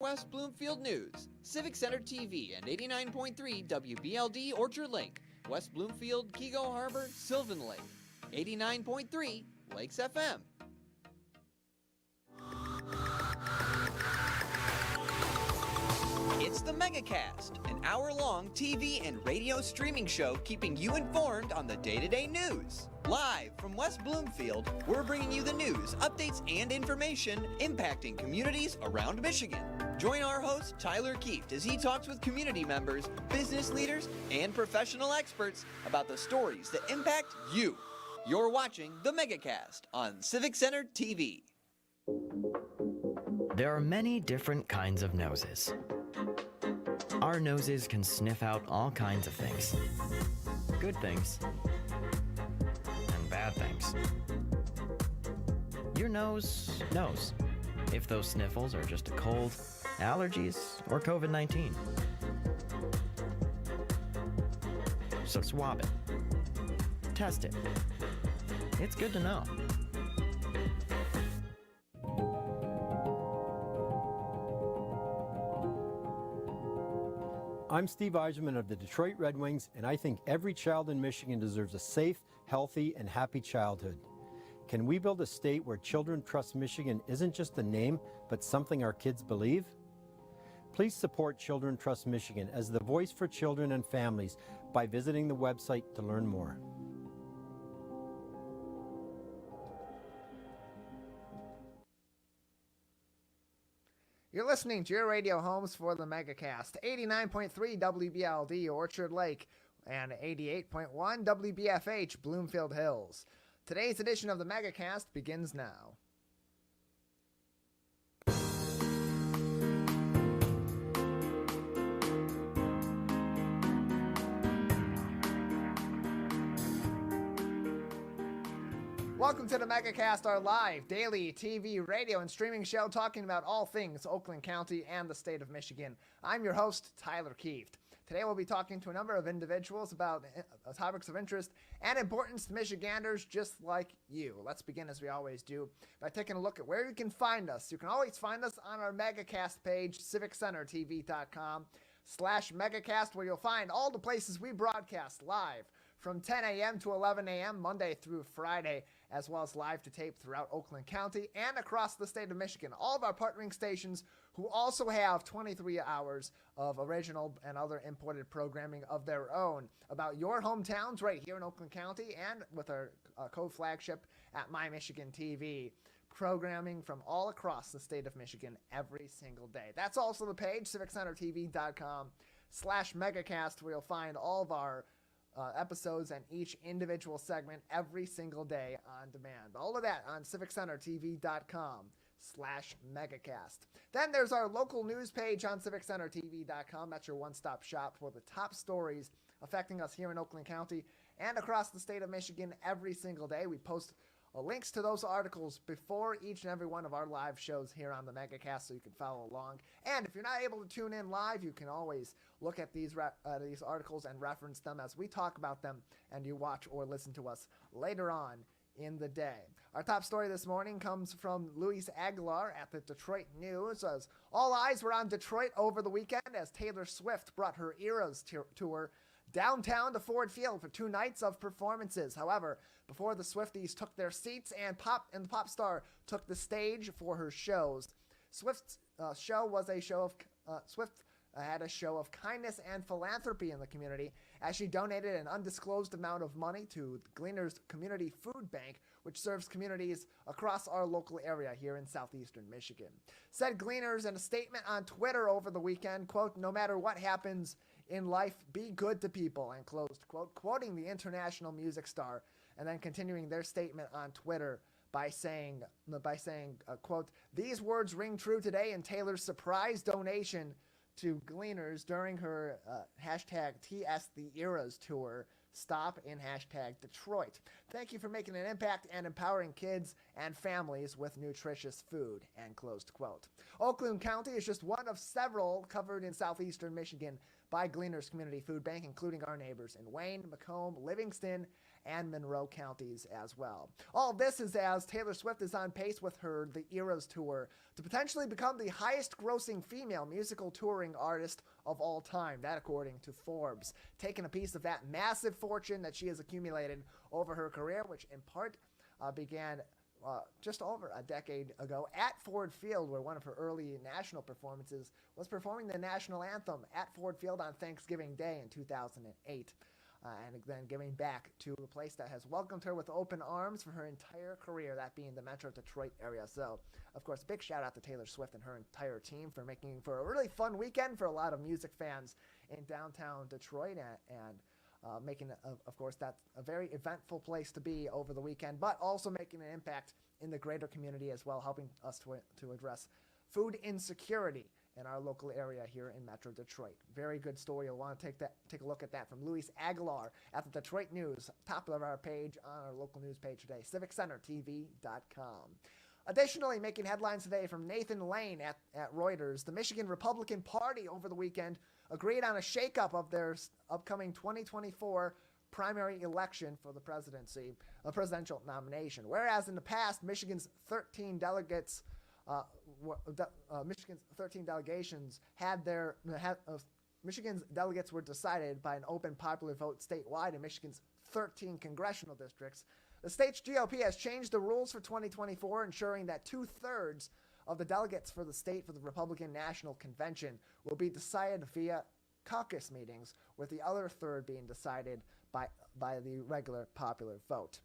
West Bloomfield News, Civic Center TV and 89.3 WBLD Orchard Lake, West Bloomfield, Kego Harbor, Sylvan Lake, 89.3 Lakes FM. It's the Megacast, an hour-long TV and radio streaming show keeping you informed on the day-to-day news. Live from West Bloomfield, we're bringing you the news, updates, and information impacting communities around Michigan. Join our host, Tyler Kieft, as he talks with community members, business leaders, and professional experts about the stories that impact you. You're watching the Megacast on Civic Center TV. There are many different kinds of noses. Our noses can sniff out all kinds of things. Good things and bad things. Your nose knows if those sniffles are just a cold, allergies, or COVID-19. So swab it. Test it. It's good to know. I'm Steve Eiserman of the Detroit Red Wings, and I think every child in Michigan deserves a safe, healthy, and happy childhood. Can we build a state where Children Trust Michigan isn't just a name, but something our kids believe? Please support Children Trust Michigan as the voice for children and families by visiting the website to learn more. You're listening to your radio homes for the Megacast, 89.3 WBLD Orchard Lake and 88.1 WBFH Bloomfield Hills. Today's edition of the Megacast begins now. Welcome to the Megacast, our live, daily TV, radio, and streaming show talking about all things Oakland County and the state of Michigan. I'm your host, Tyler Kieft. Today we'll be talking to a number of individuals about topics of interest and importance to Michiganders just like you. Let's begin, as we always do, by taking a look at where you can find us. You can always find us on our Megacast page, civiccentertv.com/Megacast, where you'll find all the places we broadcast live from 10 a.m. to 11 a.m. Monday through Friday, as well as live to tape throughout Oakland County and across the state of Michigan. All of our partnering stations who also have 23 hours of original and other imported programming of their own about your hometowns right here in Oakland County, and with our co-flagship at My Michigan TV. Programming from all across the state of Michigan every single day. That's also the page, civiccentertv.com/Megacast, where you'll find all of our episodes and each individual segment every single day on demand. All of that on civiccentertv.com/Megacast. Then there's our local news page on civiccentertv.com. That's your one-stop shop for the top stories affecting us here in Oakland County and across the state of Michigan every single day. We post links to those articles before each and every one of our live shows here on the Megacast, so you can follow along. And if you're not able to tune in live, you can always look at these articles and reference them as we talk about them, and you watch or listen to us later on in the day. Our top story this morning comes from Luis Aguilar at the Detroit News. As all eyes were on Detroit over the weekend as Taylor Swift brought her Eras tour downtown to Ford Field for 2 nights of performances. However, before the Swifties took their seats and the pop star took the stage for her shows, Swift's show was a show of Swift had a show of kindness and philanthropy in the community as she donated an undisclosed amount of money to Gleaners Community Food Bank, which serves communities across our local area here in southeastern Michigan. Said Gleaners in a statement on Twitter over the weekend, quote, "No matter what happens in life, be good to people," and closed quote, quoting the international music star, and then continuing their statement on Twitter by saying quote, "These words ring true today in Taylor's surprise donation to Gleaners during her hashtag TS The Eras tour. Stop in hashtag Detroit. Thank you for making an impact and empowering kids and families with nutritious food," and closed quote. Oakland County is just one of several covered in southeastern Michigan by Gleaners Community Food Bank, including our neighbors in Wayne, Macomb, Livingston, and Monroe counties as well. All of this is as Taylor Swift is on pace with her The Eras Tour to potentially become the highest grossing female musical touring artist of all time. That according to Forbes. Taking a piece of that massive fortune that she has accumulated over her career, which in part began just over a decade ago at Ford Field, where one of her early national performances was performing the national anthem at Ford Field on Thanksgiving Day in 2008. And then giving back to a place that has welcomed her with open arms for her entire career, that being the Metro Detroit area. So, of course, big shout out to Taylor Swift and her entire team for making for a really fun weekend for a lot of music fans in downtown Detroit, and making, of course, that a very eventful place to be over the weekend, but also making an impact in the greater community as well, helping us to address food insecurity in our local area here in Metro Detroit. Very good story. You'll want to take a look at that from Luis Aguilar at the Detroit News, top of our page on our local news page today, civiccentertv.com. Additionally, making headlines today from Nathan Lane at Reuters, the Michigan Republican Party over the weekend agreed on a shakeup of their upcoming 2024 primary election for the presidency, a presidential nomination. Whereas in the past, Michigan's 13 delegates Michigan's delegates were decided by an open popular vote statewide in Michigan's 13 congressional districts. The state's GOP has changed the rules for 2024, ensuring that 2/3 of the delegates for the state for the Republican National Convention will be decided via caucus meetings, with the other third being decided by the regular popular vote.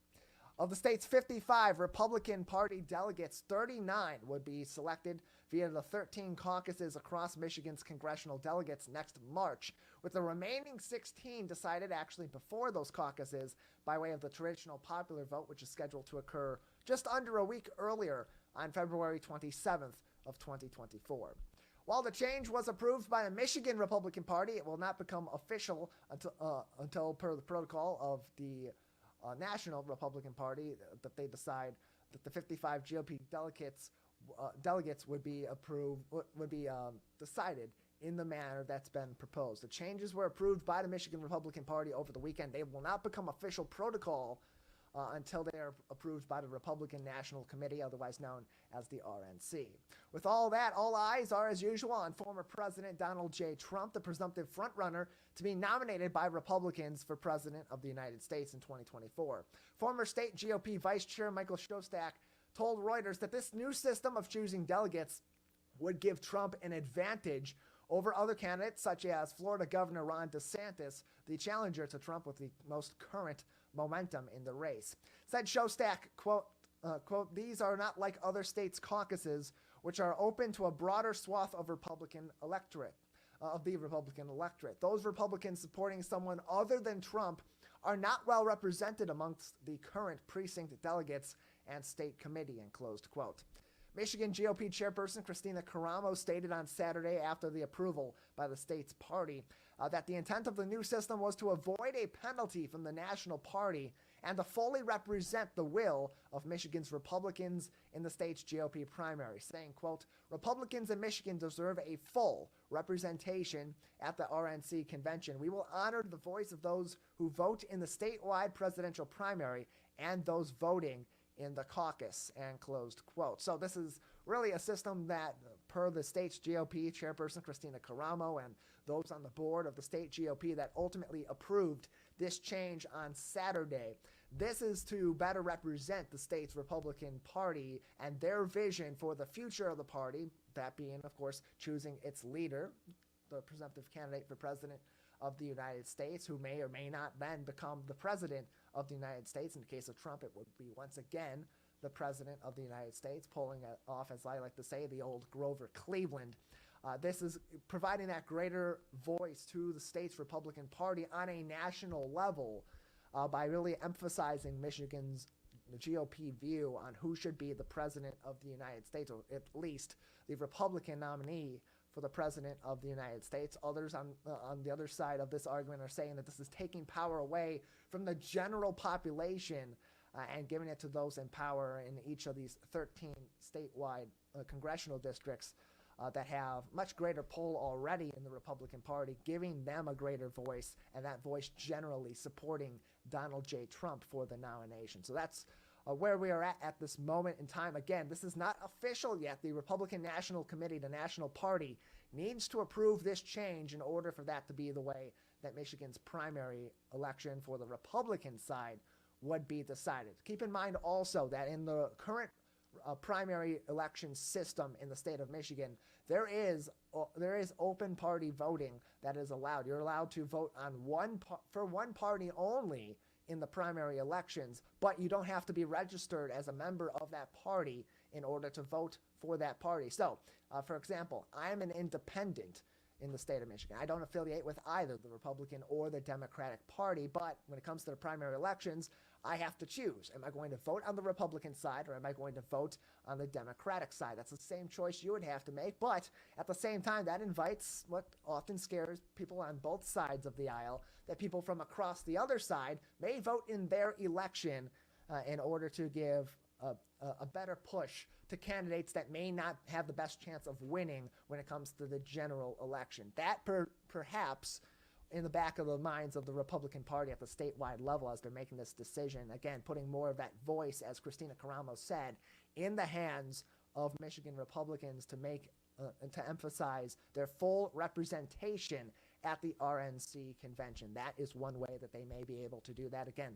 Of the state's 55 Republican Party delegates, 39 would be selected via the 13 caucuses across Michigan's congressional delegates next March, with the remaining 16 decided actually before those caucuses by way of the traditional popular vote, which is scheduled to occur just under a week earlier on February 27th of 2024. While the change was approved by the Michigan Republican Party, it will not become official until per the protocol of the National Republican Party, that they decide that the 55 GOP delegates would be decided in the manner that's been proposed. The changes were approved by the Michigan Republican Party over the weekend. They will not become official protocol until they are approved by the Republican National Committee, otherwise known as the RNC. With all that, all eyes are, as usual, on former President Donald J. Trump, the presumptive frontrunner to be nominated by Republicans for President of the United States in 2024. Former state GOP Vice Chair Michael Shostak told Reuters that this new system of choosing delegates would give Trump an advantage over other candidates, such as Florida Governor Ron DeSantis, the challenger to Trump with the most current momentum in the race. Said Shostak, quote, "These are not like other states' caucuses, which are open to a broader swath of the Republican electorate. Those Republicans supporting someone other than Trump are not well represented amongst the current precinct delegates and state committee," end closed quote. Michigan GOP chairperson Christina Caramo stated on Saturday after the approval by the state's party that the intent of the new system was to avoid a penalty from the national party and to fully represent the will of Michigan's Republicans in the state's GOP primary, saying, quote, "Republicans in Michigan deserve a full representation at the RNC convention. We will honor the voice of those who vote in the statewide presidential primary and those voting in the caucus," and closed quote. So this is really a system that, per the state's GOP chairperson Christina Caramo and those on the board of the state GOP that ultimately approved this change on Saturday, this is to better represent the state's Republican Party and their vision for the future of the party, that being, of course, choosing its leader, the presumptive candidate for president of the United States, who may or may not then become the president of the United States. In the case of Trump, it would be once again the president of the United States, pulling it off, as I like to say, the old Grover Cleveland. This is providing that greater voice to the state's Republican Party on a national level by really emphasizing Michigan's GOP view on who should be the president of the United States, or at least the Republican nominee for the president of the United States. Others on the other side of this argument are saying that this is taking power away from the general population and giving it to those in power in each of these 13 statewide congressional districts. that have much greater pull already in the Republican Party, giving them a greater voice, and that voice generally supporting Donald J. Trump for the nomination. So that's where we are at this moment in time. Again, this is not official yet. The Republican National Committee, the National Party, needs to approve this change in order for that to be the way that Michigan's primary election for the Republican side would be decided. Keep in mind also that in the current primary election system in the state of Michigan, there is open party voting that is allowed. You're allowed to vote on for one party only in the primary elections, but you don't have to be registered as a member of that party in order to vote for that party. So, for example, I'm an independent in the state of Michigan. I don't affiliate with either the Republican or the Democratic Party, but when it comes to the primary elections, I have to choose. Am I going to vote on the Republican side, or am I going to vote on the Democratic side? That's the same choice you would have to make, but at the same time, that invites what often scares people on both sides of the aisle, that people from across the other side may vote in their election in order to give a better push to candidates that may not have the best chance of winning when it comes to the general election. That perhaps in the back of the minds of the Republican Party at the statewide level as they're making this decision, again, putting more of that voice, as Christina Caramo said, in the hands of Michigan Republicans to make and to emphasize their full representation at the RNC convention. That is one way that they may be able to do that, again,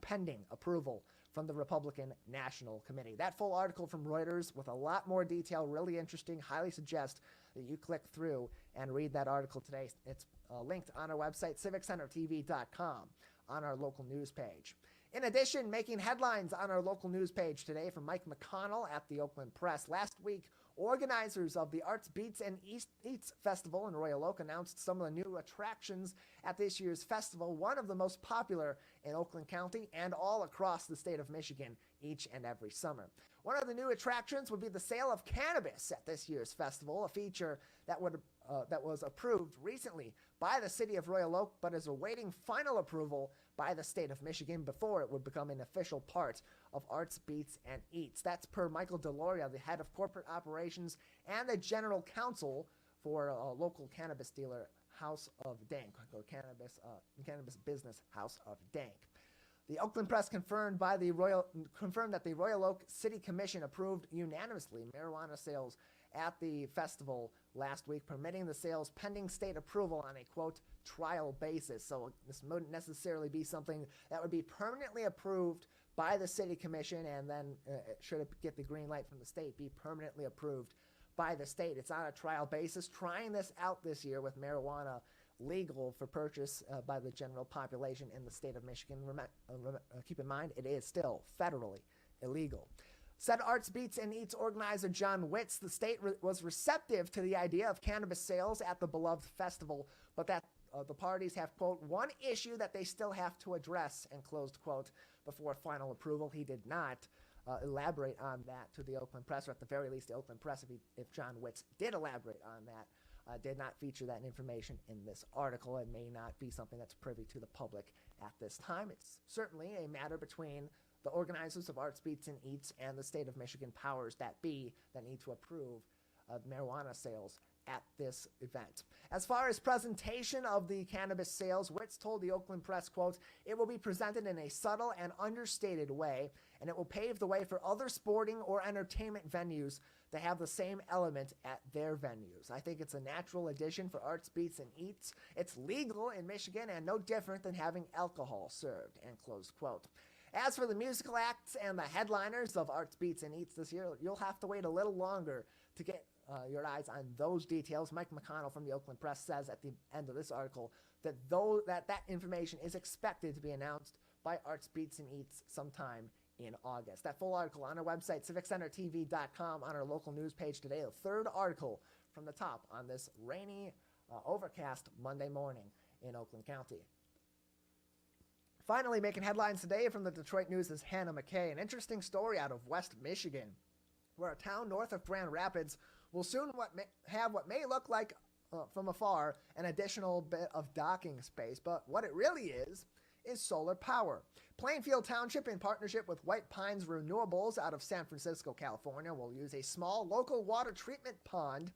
pending approval from the Republican National Committee. That full article from Reuters with a lot more detail, really interesting. Highly suggest that you click through and read that article today. It's linked on our website, civiccentertv.com, on our local news page. In addition, making headlines on our local news page today from Mike McConnell at the Oakland Press. Last week, organizers of the Arts Beats and Eats Festival in Royal Oak announced some of the new attractions at this year's festival, one of the most popular in Oakland County and all across the state of Michigan each and every summer. One of the new attractions would be the sale of cannabis at this year's festival, a feature that was approved recently by the city of Royal Oak, but is awaiting final approval by the state of Michigan before it would become an official part of Arts, Beats, and Eats. That's per Michael DeLoria, the head of corporate operations and the general counsel for a local cannabis dealer, House of Dank, or cannabis business House of Dank. The Oakland Press confirmed that the Royal Oak City Commission approved unanimously marijuana sales at the festival last week, permitting the sales pending state approval on a, quote, trial basis. So this wouldn't necessarily be something that would be permanently approved by the City Commission and then, should it get the green light from the state, be permanently approved by the state. It's on a trial basis, trying this out this year with marijuana legal for purchase by the general population in the state of Michigan. Keep in mind, it is still federally illegal. Said Arts, Beats, and Eats organizer John Witz, the state was receptive to the idea of cannabis sales at the beloved festival, but that the parties have, quote, one issue that they still have to address, and closed quote, before final approval. He did not elaborate on that to the Oakland Press, or at the very least the Oakland Press, if John Witz did elaborate on that, did not feature that information in this article and may not be something that's privy to the public at this time. It's certainly a matter between the organizers of Arts, Beats, and Eats and the state of Michigan powers that be that need to approve marijuana sales at this event. As far as presentation of the cannabis sales, Witz told the Oakland Press, quote, it will be presented in a subtle and understated way, and it will pave the way for other sporting or entertainment venues to have the same element at their venues. I think it's a natural addition for Arts, Beats, and Eats. It's legal in Michigan and no different than having alcohol served, end close quote. As for the musical acts and the headliners of Arts, Beats, and Eats this year, you'll have to wait a little longer to get your eyes on those details. Mike McConnell from the Oakland Press says at the end of this article that that information is expected to be announced by Arts, Beats, and Eats sometime in August. That full article on our website, civiccentertv.com, on our local news page today, the third article from the top on this rainy, overcast Monday morning in Oakland County. Finally, making headlines today from the Detroit News is Hannah McKay, an interesting story out of West Michigan, where a town north of Grand Rapids will soon have what may look like, from afar, an additional bit of docking space. But what it really is is solar power. Plainfield Township, in partnership with White Pines Renewables out of San Francisco, California, will use a small local water treatment pond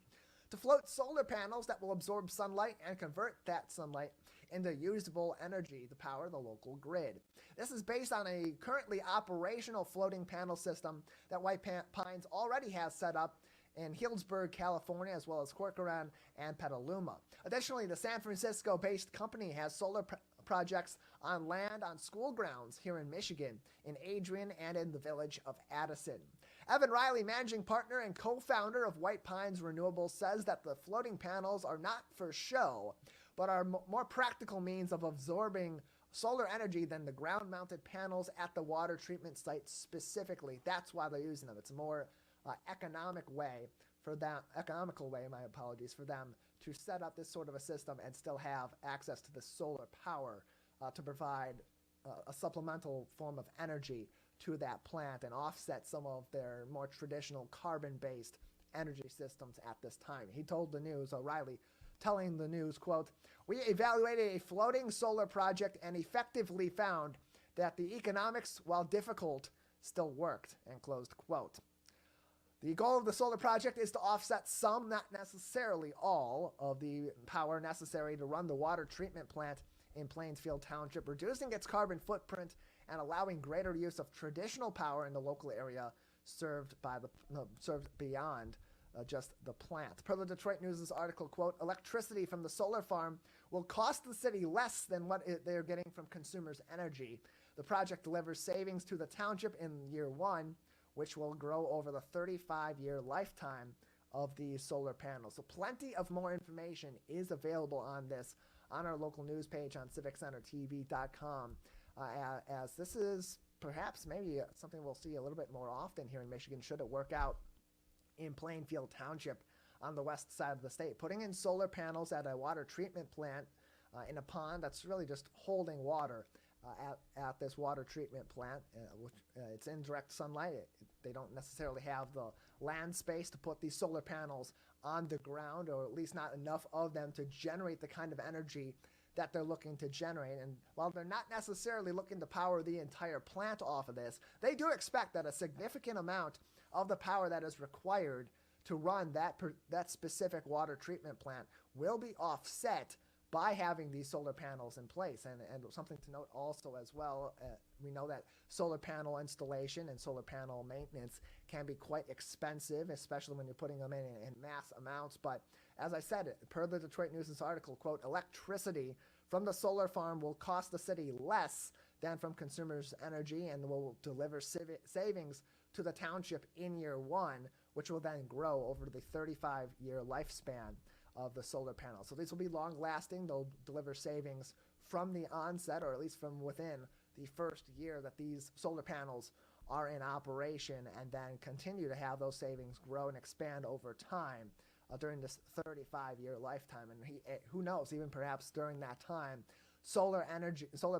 to float solar panels that will absorb sunlight and convert that sunlight into usable energy to power the local grid. This is based on a currently operational floating panel system that White Pines already has set up in Healdsburg, California, as well as Corcoran and Petaluma. Additionally, the San Francisco-based company has solar projects on land on school grounds here in Michigan, in Adrian, and in the village of Addison. Evan Riley, managing partner and co-founder of White Pines Renewables, says that the floating panels are not for show, but are more practical means of absorbing solar energy than the ground-mounted panels at the water treatment site specifically. That's why they're using them. It's a more economical way for them to set up this sort of a system and still have access to the solar power to provide a supplemental form of energy to that plant and offset some of their more traditional carbon-based energy systems at this time. He told the news, O'Reilly, telling the news, quote, "We evaluated a floating solar project and effectively found that the economics, while difficult, still worked," and closed quote. The goal of the solar project is to offset some, not necessarily all, of the power necessary to run the water treatment plant in Plainfield Township, reducing its carbon footprint and allowing greater use of traditional power in the local area served beyond just the plant. Per the Detroit News' article, quote, "Electricity from the solar farm will cost the city less than what they're getting from consumers' energy. The project delivers savings to the township in year one, which will grow over the 35-year lifetime of these solar panels." So plenty of more information is available on this on our local news page on civiccentertv.com, as this is perhaps maybe something we'll see a little bit more often here in Michigan, should it work out in Plainfield Township on the west side of the state. Putting in solar panels at a water treatment plant in a pond that's really just holding water at this water treatment plant, which it's in direct sunlight. They don't necessarily have the land space to put these solar panels on the ground, or at least not enough of them to generate the kind of energy that they're looking to generate. And while they're not necessarily looking to power the entire plant off of this, they do expect that a significant amount of the power that is required to run that specific water treatment plant will be offset by having these solar panels in place. And something to note also as well, we know that solar panel installation and solar panel maintenance can be quite expensive, especially when you're putting them in mass amounts. But as I said, per the Detroit News' article, quote, "Electricity from the solar farm will cost the city less than from consumers' energy and will deliver savings to the township in year one, which will then grow over the 35-year lifespan of the solar panels." So these will be long-lasting. They'll deliver savings from the onset, or at least from within the first year that these solar panels are in operation, and then continue to have those savings grow and expand over time during this 35-year lifetime. And who knows, even perhaps during that time, solar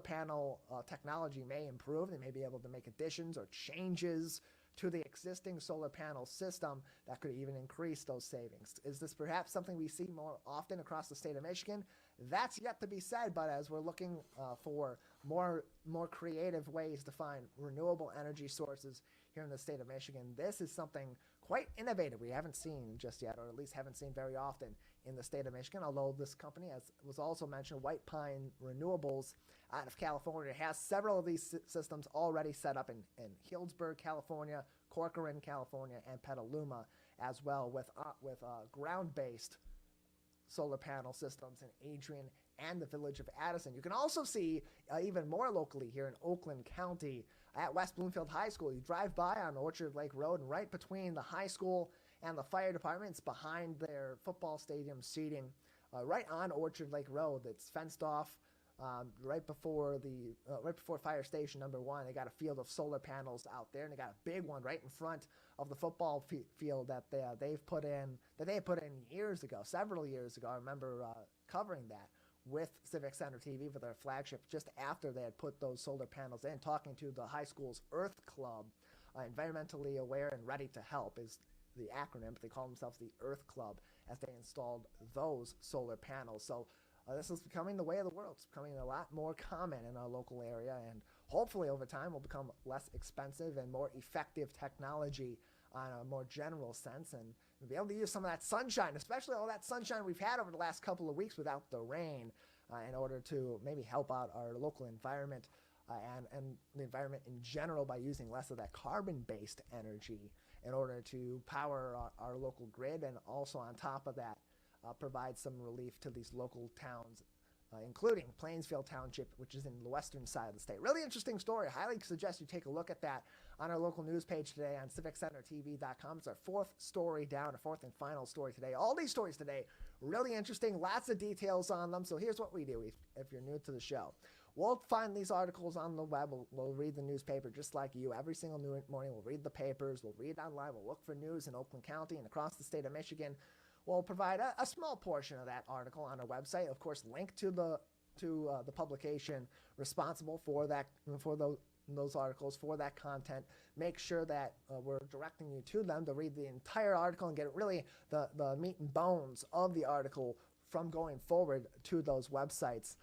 panel technology may improve. They may be able to make additions or changes to the existing solar panel system that could even increase those savings. Is this perhaps something we see more often across the state of Michigan? That's yet to be said, but as we're looking for more creative ways to find renewable energy sources here in the state of Michigan, this is something quite innovative we haven't seen just yet, or at least haven't seen very often in the state of Michigan, although this company, as was also mentioned, White Pine Renewables out of California, has several of these systems already set up in Healdsburg, California, Corcoran, California, and Petaluma as well, with ground-based solar panel systems in Adrian and the village of Addison. You can also see even more locally here in Oakland County at West Bloomfield High School. You drive by on Orchard Lake Road, and right between the high school and the fire department, it's behind their football stadium seating, right on Orchard Lake Road. It's fenced off right before fire station number 1. They got a field of solar panels out there, and they got a big one right in front of the football field that they put in years ago, several years ago. I remember covering that with Civic Center TV for their flagship just after they had put those solar panels in, talking to the high school's Earth Club. Environmentally aware and ready to help is the acronym, but they call themselves the Earth Club, as they installed those solar panels. So this is becoming the way of the world. It's becoming a lot more common in our local area, and hopefully over time will become less expensive and more effective technology on a more general sense, and we'll be able to use some of that sunshine, especially all that sunshine we've had over the last couple of weeks without the rain, in order to maybe help out our local environment and the environment in general by using less of that carbon-based energy in order to power our local grid, and also on top of that provide some relief to these local towns, including Plainsfield Township, which is in the western side of the state. Really interesting story. I highly suggest you take a look at that on our local news page today on civiccentertv.com. It's our fourth story down, our fourth and final story today. All these stories today, really interesting, lots of details on them. So here's what we do if you're new to the show. We'll find these articles on the web. We'll read the newspaper just like you. Every single morning we'll read the papers. We'll read online. We'll look for news in Oakland County and across the state of Michigan. We'll provide a small portion of that article on our website. Of course, link to the publication responsible for those articles, for that content. Make sure that we're directing you to them to read the entire article and get really the meat and bones of the article from going forward to those websites.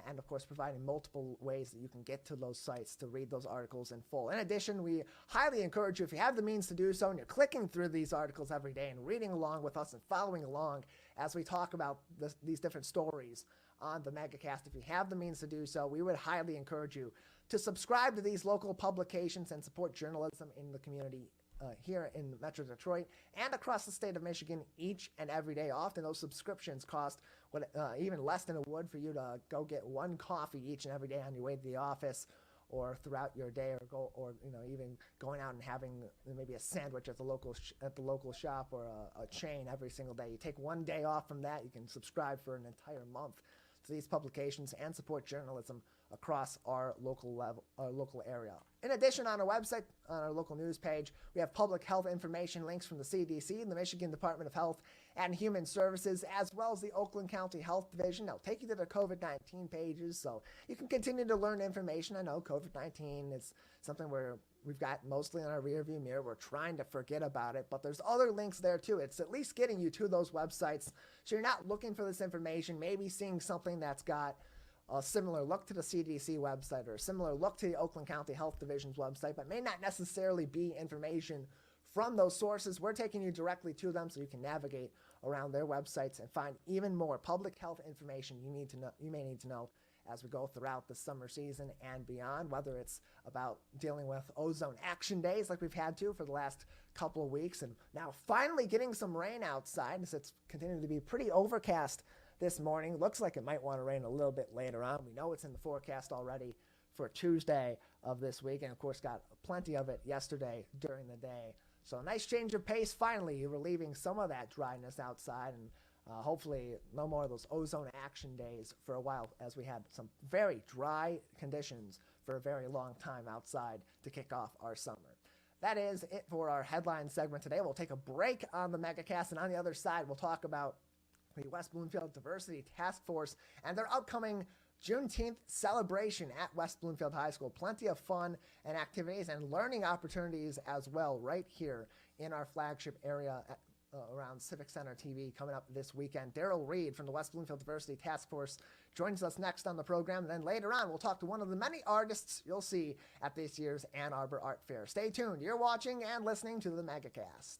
And of course, providing multiple ways that you can get to those sites to read those articles in full. In addition, we highly encourage you, if you have the means to do so and you're clicking through these articles every day and reading along with us and following along as we talk about these different stories on the Megacast, if you have the means to do so, we would highly encourage you to subscribe to these local publications and support journalism in the community here in Metro Detroit and across the state of Michigan each and every day. Often those subscriptions cost even less than it would for you to go get one coffee each and every day on your way to the office or throughout your day, or even going out and having maybe a sandwich at the local shop or a chain every single day. You take one day off from that, you can subscribe for an entire month to these publications and support journalism across our local area. In addition, on our website, on our local news page, we have public health information links from the CDC and the Michigan Department of Health and Human Services, as well as the Oakland County Health Division. They'll take you to their COVID-19 pages, so you can continue to learn information. I know COVID-19 is something we've got mostly in our rearview mirror. We're trying to forget about it, but there's other links there too. It's at least getting you to those websites, so you're not looking for this information, maybe seeing something that's got a similar look to the CDC website or a similar look to the Oakland County Health Division's website, but may not necessarily be information from those sources. We're taking you directly to them so you can navigate around their websites and find even more public health information you may need to know as we go throughout the summer season and beyond, whether it's about dealing with ozone action days like we've had to for the last couple of weeks, and now finally getting some rain outside as it's continuing to be pretty overcast this morning. Looks like it might want to rain a little bit later on. We know it's in the forecast already for Tuesday of this week, and of course got plenty of it yesterday during the day. So a nice change of pace, finally relieving some of that dryness outside, and hopefully no more of those ozone action days for a while, as we had some very dry conditions for a very long time outside to kick off our summer. That is it for our headline segment today. We'll take a break on the Megacast, and on the other side we'll talk about the West Bloomfield Diversity Taskforce and their upcoming Juneteenth celebration at West Bloomfield High School. Plenty of fun and activities and learning opportunities as well right here in our flagship area around Civic Center TV coming up this weekend. Derryl Reed from the West Bloomfield Diversity Taskforce joins us next on the program. And then later on, we'll talk to one of the many artists you'll see at this year's Ann Arbor Art Fair. Stay tuned. You're watching and listening to the Megacast.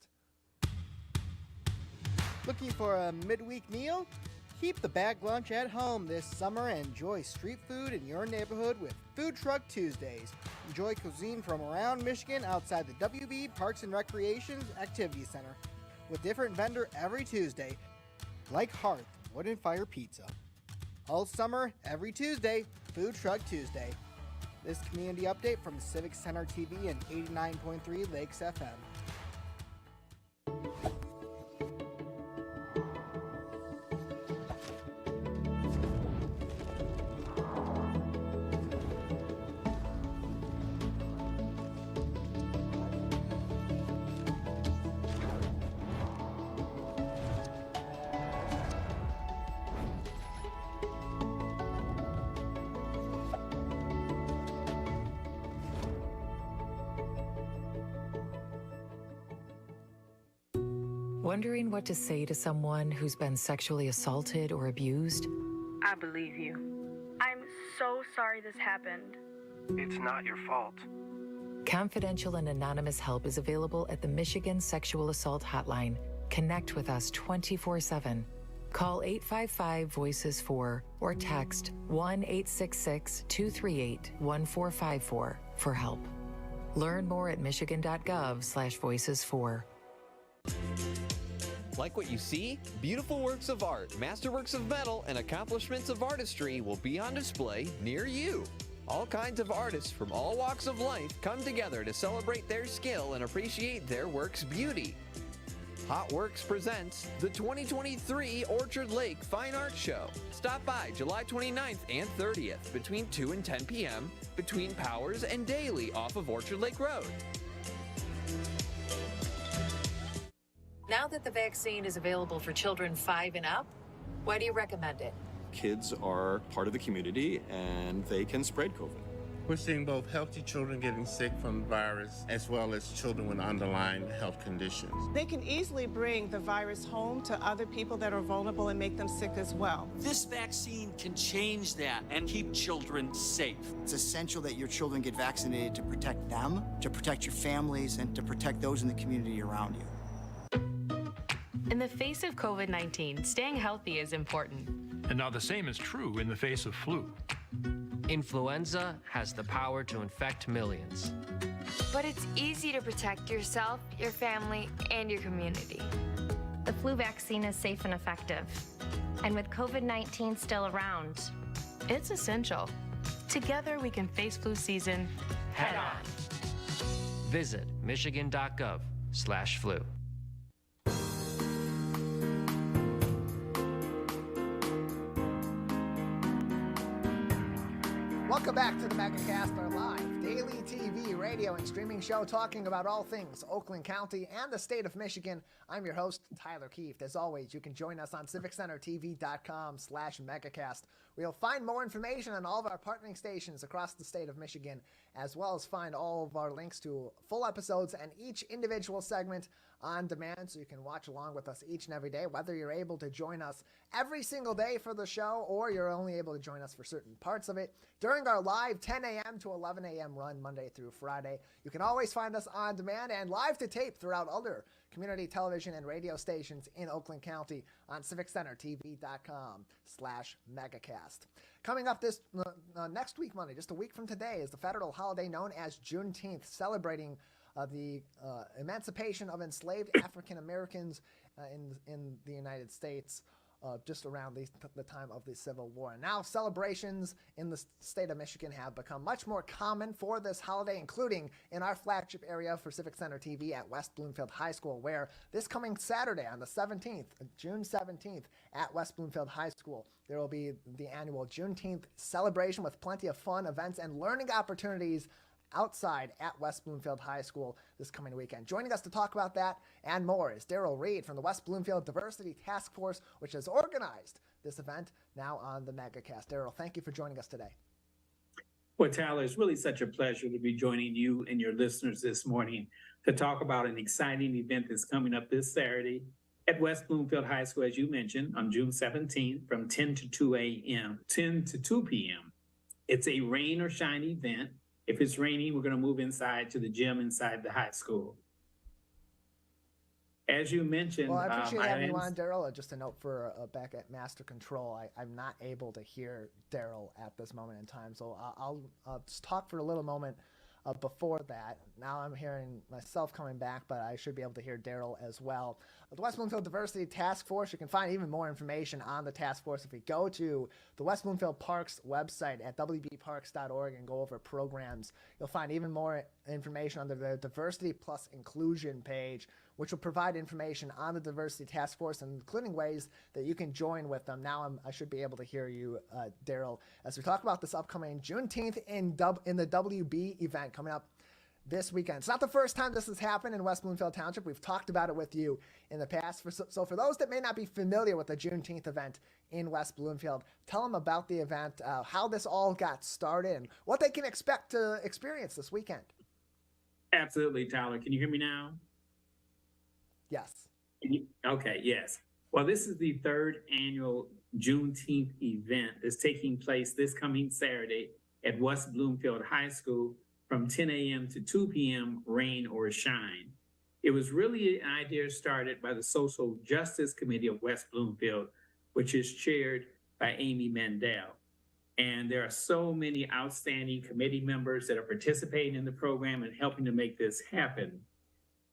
Looking for a midweek meal? Keep the bag lunch at home this summer and enjoy street food in your neighborhood with Food Truck Tuesdays. Enjoy cuisine from around Michigan outside the WB Parks and Recreation Activity Center with different vendor every Tuesday, like Hearth Wooden Fire Pizza. All summer, every Tuesday, Food Truck Tuesday. This community update from Civic Center TV and 89.3 Lakes FM. Wondering what to say to someone who's been sexually assaulted or abused? I believe you. I'm so sorry this happened. It's not your fault. Confidential and anonymous help is available at the Michigan Sexual Assault Hotline. Connect with us 24/7. Call 855-VOICES-4 or text 1-866-238-1454 for help. Learn more at michigan.gov/voices4. Like what you see? Beautiful works of art, masterworks of metal, and accomplishments of artistry will be on display near you. All kinds of artists from all walks of life come together to celebrate their skill and appreciate their work's beauty. Hot Works presents the 2023 Orchard Lake Fine Art Show. Stop by July 29th and 30th between 2 and 10 p.m. between Powers and Daly off of Orchard Lake Road. Now that the vaccine is available for children 5 and up, why do you recommend it? Kids are part of the community and they can spread COVID. We're seeing both healthy children getting sick from the virus as well as children with underlying health conditions. They can easily bring the virus home to other people that are vulnerable and make them sick as well. This vaccine can change that and keep children safe. It's essential that your children get vaccinated to protect them, to protect your families, and to protect those in the community around you. In the face of COVID-19, staying healthy is important. And now the same is true in the face of flu. Influenza has the power to infect millions. But it's easy to protect yourself, your family, and your community. The flu vaccine is safe and effective. And with COVID-19 still around, it's essential. Together we can face flu season head on. Visit michigan.gov/flu. Welcome back to the Megacast, our live daily TV, radio, and streaming show talking about all things Oakland County and the state of Michigan. I'm your host, Tyler Kieft. As always, you can join us on civiccentertv.com/megacast, where you'll find more information on all of our partnering stations across the state of Michigan, as well as find all of our links to full episodes and each individual segment on demand, so you can watch along with us each and every day, whether you're able to join us every single day for the show or you're only able to join us for certain parts of it during our live 10 a.m. to 11 a.m. run Monday through Friday. You can always find us on demand and live to tape throughout other community television and radio stations in Oakland County on civiccentertv.com/megacast. Coming up this next week, Monday, just a week from today, is the federal holiday known as Juneteenth, celebrating the emancipation of enslaved African Americans in the United States, just around the time of the Civil War. And now celebrations in the state of Michigan have become much more common for this holiday, including in our flagship area for Civic Center TV at West Bloomfield High School, where this coming Saturday on the 17th, June 17th, at West Bloomfield High School, there will be the annual Juneteenth celebration with plenty of fun events and learning opportunities outside at West Bloomfield High School this coming weekend. Joining us to talk about that and more is Derryl Reed from the West Bloomfield Diversity Taskforce, which has organized this event now on the Megacast. Derryl, thank you for joining us today. Well, Tyler, it's really such a pleasure to be joining you and your listeners this morning to talk about an exciting event that's coming up this Saturday at West Bloomfield High School, as you mentioned, on June 17th from 10 to 2 p.m. It's a rain or shine event. If it's raining, we're going to move inside to the gym inside the high school. As you mentioned... Well, I appreciate having you on, Derryl. Just a note for back at Master Control, I'm not able to hear Derryl at this moment in time, so I'll just talk for a little moment before that. Now I'm hearing myself coming back, but I should be able to hear Derryl as well. The West Bloomfield Diversity Task Force, you can find even more information on the task force if you go to the West Bloomfield Parks website at wbparks.org and go over programs. You'll find even more information under the Diversity Plus Inclusion page, which will provide information on the Diversity Task Force, including ways that you can join with them. Now I should be able to hear you, Derryl, as we talk about this upcoming Juneteenth in the WB event coming up this weekend. It's not the first time this has happened in West Bloomfield Township. We've talked about it with you in the past. So for those that may not be familiar with the Juneteenth event in West Bloomfield, tell them about the event, how this all got started, and what they can expect to experience this weekend. Absolutely, Tyler. Can you hear me now? Yes. Okay, yes. Well, this is the third annual Juneteenth event that's taking place this coming Saturday at West Bloomfield High School from 10 a.m. to 2 p.m., rain or shine. It was really an idea started by the Social Justice Committee of West Bloomfield, which is chaired by Amy Mandel. And there are so many outstanding committee members that are participating in the program and helping to make this happen.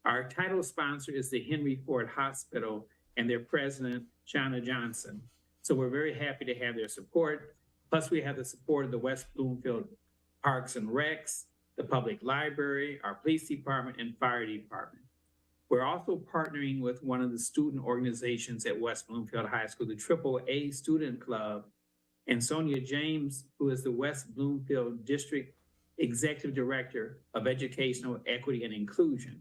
Our title sponsor is the Henry Ford Hospital and their president, Shauna Johnson. So we're very happy to have their support. Plus, we have the support of the West Bloomfield Parks and Recs, the Public Library, our Police Department, and Fire Department. We're also partnering with one of the student organizations at West Bloomfield High School, the AAA Student Club, and Sonia James, who is the West Bloomfield District Executive Director of Educational Equity and Inclusion.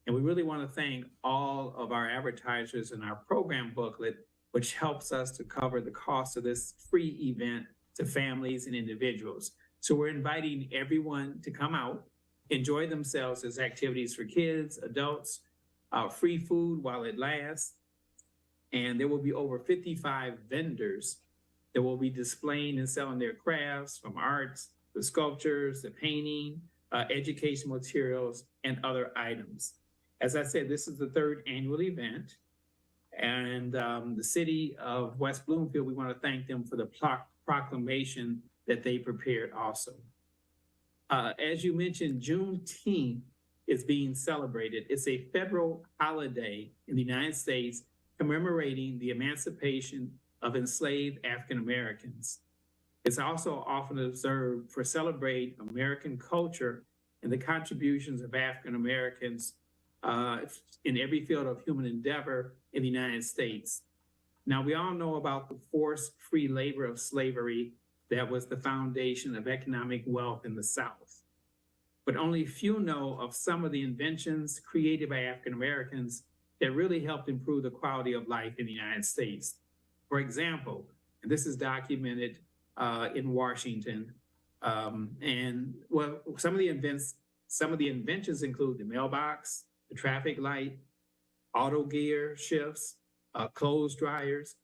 And we really want to thank all of our advertisers in our program booklet, which helps us to cover the cost of this free event to families and individuals. So we're inviting everyone to come out, enjoy themselves as activities for kids, adults, free food while it lasts. And there will be over 55 vendors that will be displaying and selling their crafts, from arts, the sculptures, the painting, education materials, and other items. As I said, this is the third annual event. And the city of West Bloomfield, we want to thank them for the proclamation that they prepared also. As you mentioned, Juneteenth is being celebrated. It's a federal holiday in the United States commemorating the emancipation of enslaved African Americans. It's also often observed for celebrating American culture and the contributions of African Americans in every field of human endeavor in the United States. Now, we all know about the forced free labor of slavery that was the foundation of economic wealth in the South. But only few know of some of the inventions created by African Americans that really helped improve the quality of life in the United States. For example, and this is documented in Washington, and well, some of the inventions include the mailbox, the traffic light, auto gear shifts, clothes dryers,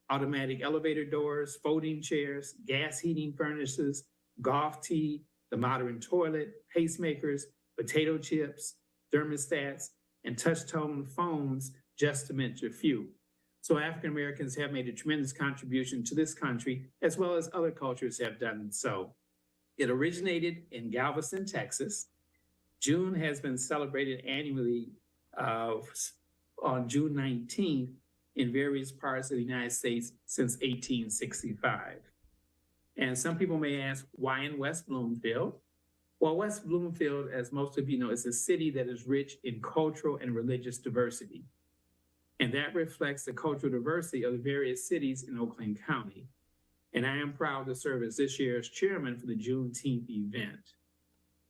automatic elevator doors, folding chairs, gas heating furnaces, golf tee, the modern toilet, pacemakers, potato chips, thermostats, and touch-tone phones, just to mention a few. So African Americans have made a tremendous contribution to this country, as well as other cultures have done so. It originated in Galveston, Texas. June has been celebrated annually on June 19th in various parts of the United States since 1865. And some people may ask, why in West Bloomfield? Well, West Bloomfield, as most of you know, is a city that is rich in cultural and religious diversity. And that reflects the cultural diversity of the various cities in Oakland County. And I am proud to serve as this year's chairman for the Juneteenth event.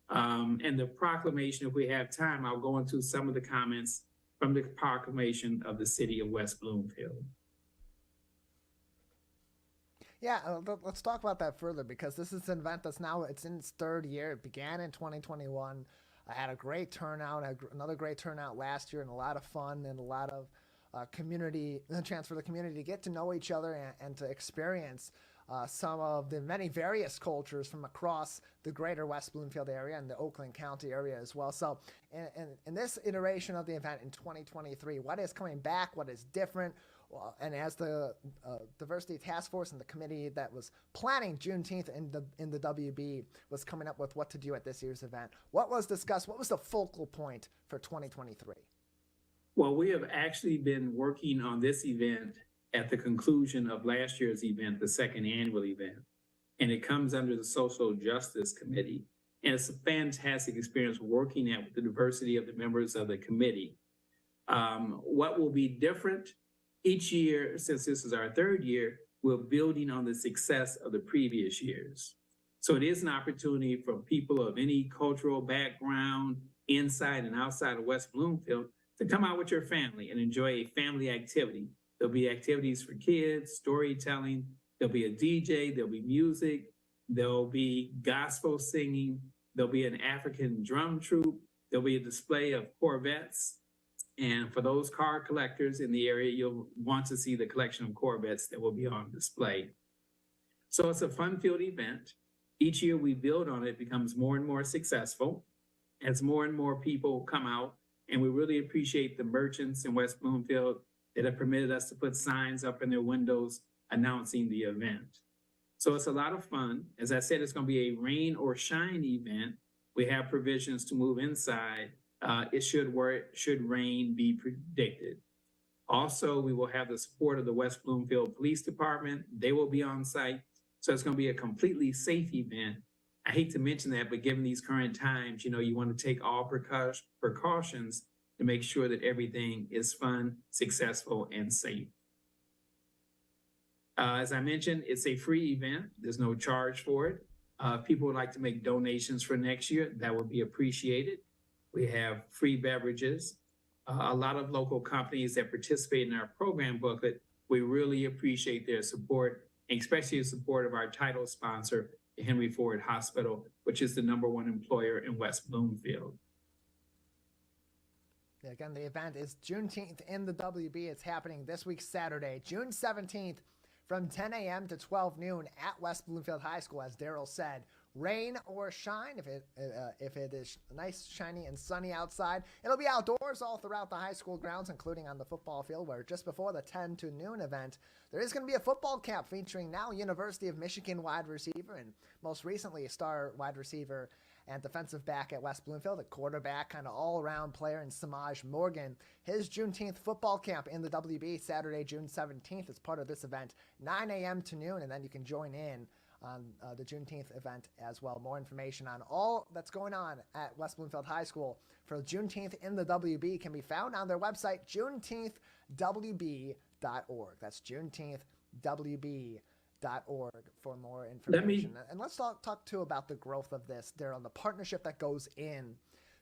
And the proclamation, if we have time, I'll go into some of the comments from the proclamation of the city of West Bloomfield. Yeah, let's talk about that further, because this is an event that's now, it's in its third year. It began in 2021. I had a great turnout, another great turnout last year, and a lot of fun and a lot of community, a chance for the community to get to know each other and to experience some of the many various cultures from across the greater West Bloomfield area and the Oakland County area as well. So in this iteration of the event in 2023, what is coming back, what is different? And as the Diversity Task Force and the committee that was planning Juneteenth in the WB was coming up with what to do at this year's event, what was discussed? What was the focal point for 2023? Well, we have actually been working on this event at the conclusion of last year's event, the second annual event, and it comes under the Social Justice Committee. And it's a fantastic experience working with the diversity of the members of the committee. What will be different each year, since this is our third year, we're building on the success of the previous years. So it is an opportunity for people of any cultural background, inside and outside of West Bloomfield, to come out with your family and enjoy a family activity. There'll be activities for kids, storytelling, there'll be a DJ, there'll be music, there'll be gospel singing, there'll be an African drum troupe, there'll be a display of Corvettes, And for those car collectors in the area, you'll want to see the collection of Corvettes that will be on display. So it's a fun-filled event. Each year we build on it, it becomes more and more successful as more and more people come out. And we really appreciate the merchants in West Bloomfield that have permitted us to put signs up in their windows announcing the event. So it's a lot of fun. As I said, it's going to be a rain or shine event. We have provisions to move inside. It should rain be predicted. Also, we will have the support of the West Bloomfield Police Department. They will be on site. So it's going to be a completely safe event. I hate to mention that, but given these current times, you want to take all precautions to make sure that everything is fun, successful, and safe. As I mentioned, it's a free event. There's no charge for it. If people would like to make donations for next year, that would be appreciated. We have free beverages. A lot of local companies that participate in our program booklet, we really appreciate their support, especially the support of our title sponsor, the Henry Ford Hospital, which is the #1 employer in West Bloomfield. Again, the event is Juneteenth in the WB. It's happening this week, Saturday, June 17th, from 10 a.m. to 12 noon at West Bloomfield High School, as Derryl said. Rain or shine, if it is nice, shiny, and sunny outside. It'll be outdoors all throughout the high school grounds, including on the football field, where just before the 10 to noon event, there is going to be a football camp featuring now University of Michigan wide receiver and most recently a star wide receiver and defensive back at West Bloomfield, a quarterback, kind of all-around player in Samaj Morgan. His Juneteenth football camp in the WB, Saturday, June 17th, is part of this event, 9 a.m. to noon, and then you can join in on the Juneteenth event as well. More information on all that's going on at West Bloomfield High School for Juneteenth in the WB can be found on their website, juneteenthwb.org. That's juneteenthwb.org for more information. And let's talk too about the growth of this, Derryl, and the partnership that goes in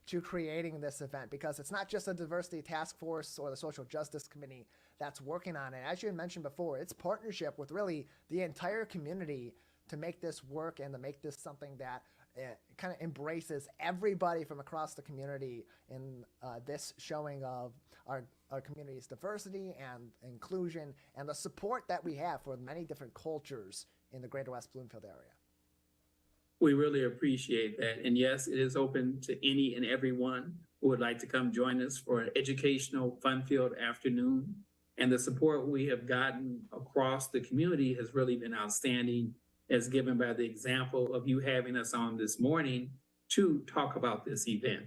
to creating this event, because it's not just a diversity task force or the social justice committee that's working on it. As you had mentioned before, it's partnership with really the entire community to make this work and to make this something that kind of embraces everybody from across the community in this showing of our community's diversity and inclusion and the support that we have for many different cultures in the greater West Bloomfield area. We really appreciate that. And yes, it is open to any and everyone who would like to come join us for an educational, fun-filled afternoon. And the support we have gotten across the community has really been outstanding, as given by the example of you having us on this morning to talk about this event.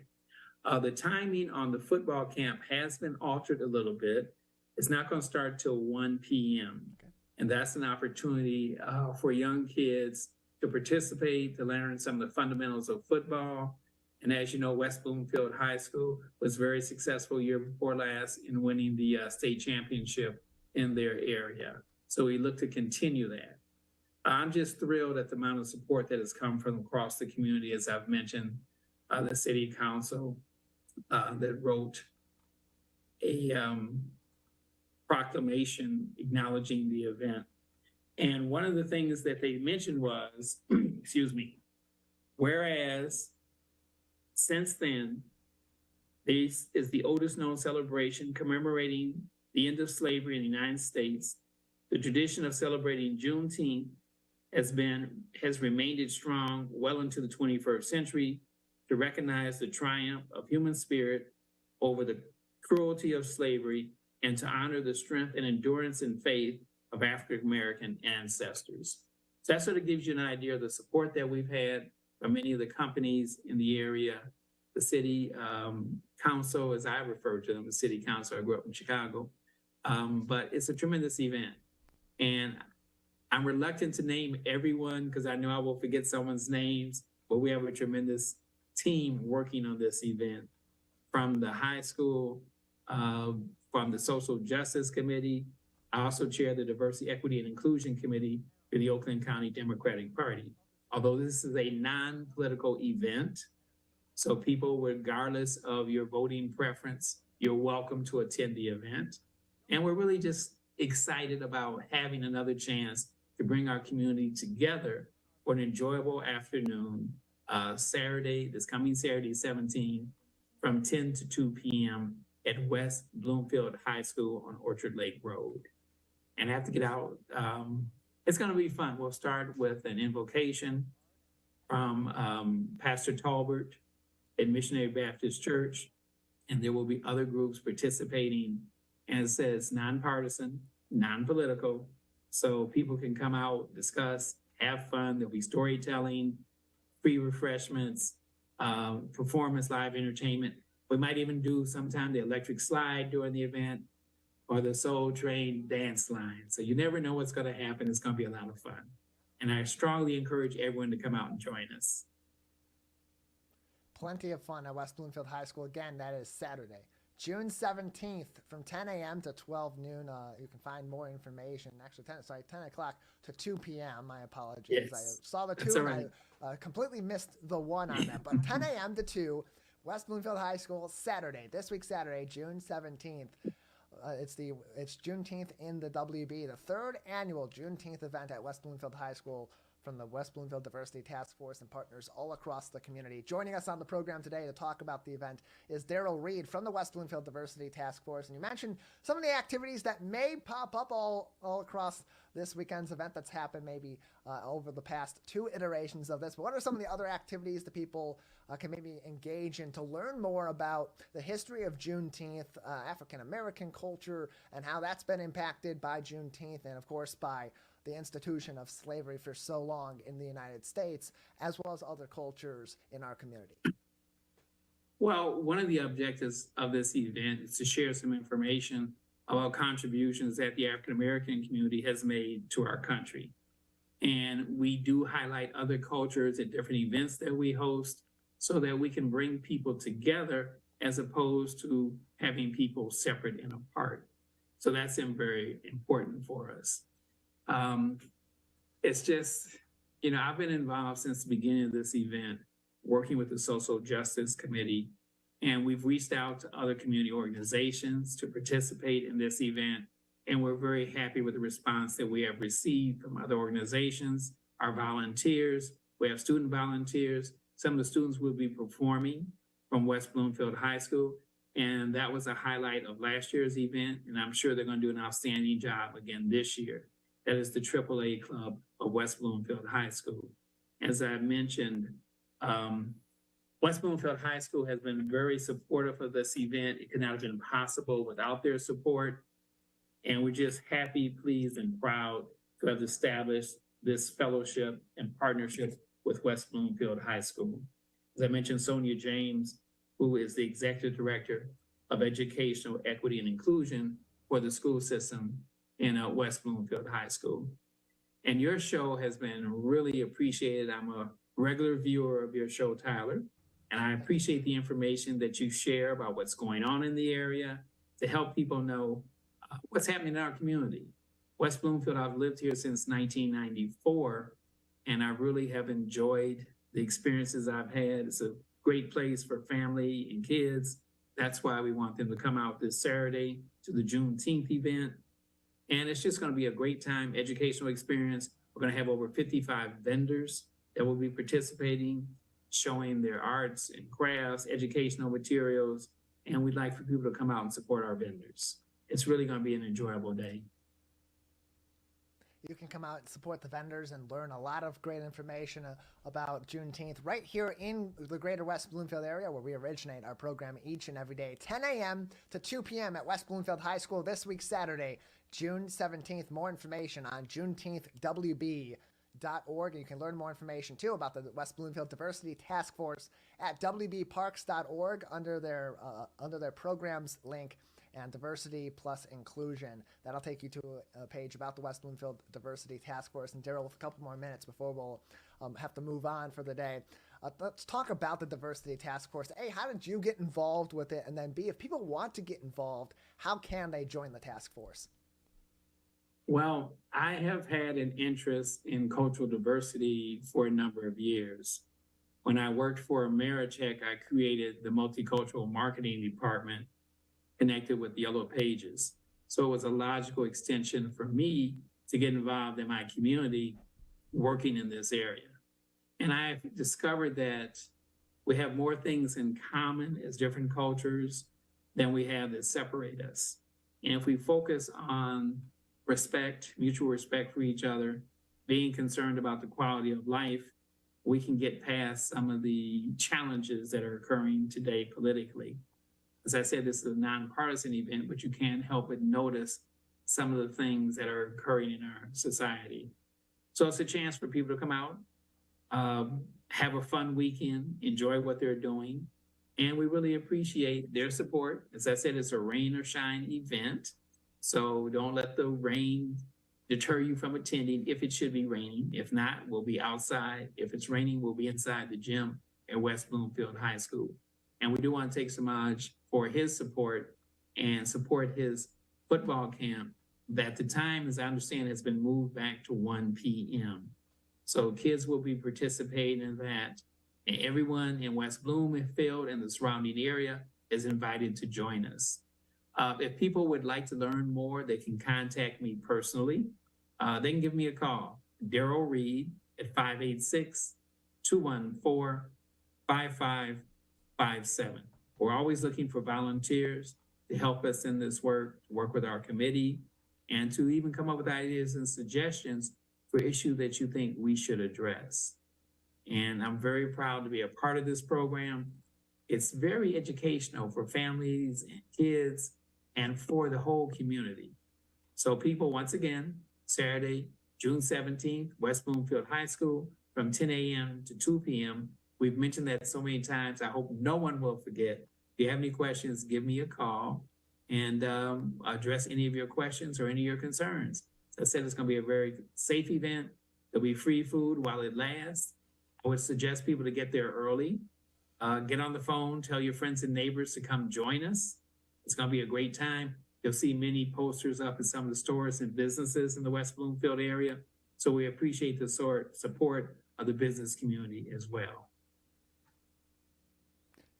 The timing on the football camp has been altered a little bit. It's not going to start till 1 p.m. Okay. And that's an opportunity for young kids to participate, to learn some of the fundamentals of football. And as you know, West Bloomfield High School was very successful year before last in winning the state championship in their area. So we look to continue that. I'm just thrilled at the amount of support that has come from across the community. As I've mentioned, the city council that wrote a proclamation acknowledging the event. And one of the things that they mentioned was, excuse me, whereas since then, this is the oldest known celebration commemorating the end of slavery in the United States. The tradition of celebrating Juneteenth has remained strong well into the 21st century to recognize the triumph of human spirit over the cruelty of slavery and to honor the strength and endurance and faith of African-American ancestors. So that sort of gives you an idea of the support that we've had from many of the companies in the area, the city council, as I refer to them, the city council. I grew up in Chicago, but it's a tremendous event. And I'm reluctant to name everyone because I know I will forget someone's names, but we have a tremendous team working on this event, from the high school, from the Social Justice Committee. I also chair the Diversity, Equity, and Inclusion Committee for the Oakland County Democratic Party. Although this is a non-political event, so people, regardless of your voting preference, you're welcome to attend the event. And we're really just excited about having another chance to bring our community together for an enjoyable afternoon, Saturday, this coming Saturday, 17, from 10 to 2 p.m. at West Bloomfield High School on Orchard Lake Road. And I have to get out. It's going to be fun. We'll start with an invocation from Pastor Talbert at Missionary Baptist Church, and there will be other groups participating. And it says nonpartisan, non-political, so people can come out, discuss, have fun. There'll be storytelling, free refreshments, performance, live entertainment. We might even do sometime the electric slide during the event or the Soul Train dance line. So you never know what's going to happen. It's going to be a lot of fun. And I strongly encourage everyone to come out and join us. Plenty of fun at West Bloomfield High School. Again, that is Saturday, June 17th from 10 a.m. to 12 noon. You can find more information. Actually, 10 o'clock to 2 p.m. My apologies. Yes. I saw the 2 and I completely missed the 1 on that. But 10 a.m. to 2, West Bloomfield High School, Saturday. This week, Saturday, June 17th. It's Juneteenth in the WB, the third annual Juneteenth event at West Bloomfield High School from the West Bloomfield Diversity Taskforce and partners all across the community. Joining us on the program today to talk about the event is Derryl Reed from the West Bloomfield Diversity Taskforce. And you mentioned some of the activities that may pop up all across this weekend's event that's happened maybe over the past 2 iterations of this. But what are some of the other activities that people can maybe engage in to learn more about the history of Juneteenth, African-American culture, and how that's been impacted by Juneteenth and, of course, by the institution of slavery for so long in the United States, as well as other cultures in our community? Well, one of the objectives of this event is to share some information about contributions that the African-American community has made to our country. And we do highlight other cultures at different events that we host so that we can bring people together as opposed to having people separate and apart. So that's very important for us. It's just, I've been involved since the beginning of this event, working with the Social Justice Committee, and we've reached out to other community organizations to participate in this event. And we're very happy with the response that we have received from other organizations, our volunteers. We have student volunteers. Some of the students will be performing from West Bloomfield High School. And that was a highlight of last year's event. And I'm sure they're going to do an outstanding job again this year. That is the AAA Club of West Bloomfield High School. As I mentioned, West Bloomfield High School has been very supportive of this event. It could not have been possible without their support. And we're just happy, pleased, and proud to have established this fellowship and partnership with West Bloomfield High School. As I mentioned, Sonia James, who is the Executive Director of Educational Equity and Inclusion for the school system in West Bloomfield High School. And your show has been really appreciated. I'm a regular viewer of your show, Tyler, and I appreciate the information that you share about what's going on in the area to help people know what's happening in our community. West Bloomfield, I've lived here since 1994, and I really have enjoyed the experiences I've had. It's a great place for family and kids. That's why we want them to come out this Saturday to the Juneteenth event. And it's just going to be a great time, educational experience. We're going to have over 55 vendors that will be participating, showing their arts and crafts, educational materials, and we'd like for people to come out and support our vendors. It's really going to be an enjoyable day. You can come out and support the vendors and learn a lot of great information about Juneteenth right here in the greater West Bloomfield area where we originate our program each and every day, 10 a.m. to 2 p.m. at West Bloomfield High School this week, Saturday, June 17th. More information on JuneteenthWB.org. You can learn more information, too, about the West Bloomfield Diversity Task Force at WBParks.org under their programs link and diversity plus inclusion. That'll take you to a page about the West Bloomfield Diversity Task Force. And Derryl, with a couple more minutes before we'll have to move on for the day, let's talk about the Diversity Task Force. A, how did you get involved with it? And then B, if people want to get involved, how can they join the task force? Well, I have had an interest in cultural diversity for a number of years. When I worked for Ameritech, I created the multicultural marketing department connected with Yellow Pages. So it was a logical extension for me to get involved in my community working in this area. And I've discovered that we have more things in common as different cultures than we have that separate us. And if we focus on respect, mutual respect for each other, being concerned about the quality of life, we can get past some of the challenges that are occurring today politically. As I said, this is a nonpartisan event, but you can't help but notice some of the things that are occurring in our society. So it's a chance for people to come out, have a fun weekend, enjoy what they're doing. And we really appreciate their support. As I said, it's a rain or shine event. So don't let the rain deter you from attending if it should be raining. If not, we'll be outside. If it's raining, we'll be inside the gym at West Bloomfield High School. And we do want to take some homage for his support and support his football camp that the time, as I understand, has been moved back to 1 p.m. So kids will be participating in that. And everyone in West Bloomfield and the surrounding area is invited to join us. If people would like to learn more, they can contact me personally. They can give me a call, Derryl Reed at 586-214-5557. We're always looking for volunteers to help us in this work, to work with our committee, and to even come up with ideas and suggestions for issues that you think we should address. And I'm very proud to be a part of this program. It's very educational for families and kids and for the whole community. So people, once again, Saturday, June 17th, West Bloomfield High School from 10 a.m. to 2 p.m. We've mentioned that so many times. I hope no one will forget. If you have any questions, give me a call and address any of your questions or any of your concerns. As I said, it's going to be a very safe event. There'll be free food while it lasts. I would suggest people to get there early. Get on the phone, tell your friends and neighbors to come join us. It's going to be a great time. You'll see many posters up in some of the stores and businesses in the West Bloomfield area. So we appreciate the support of the business community as well.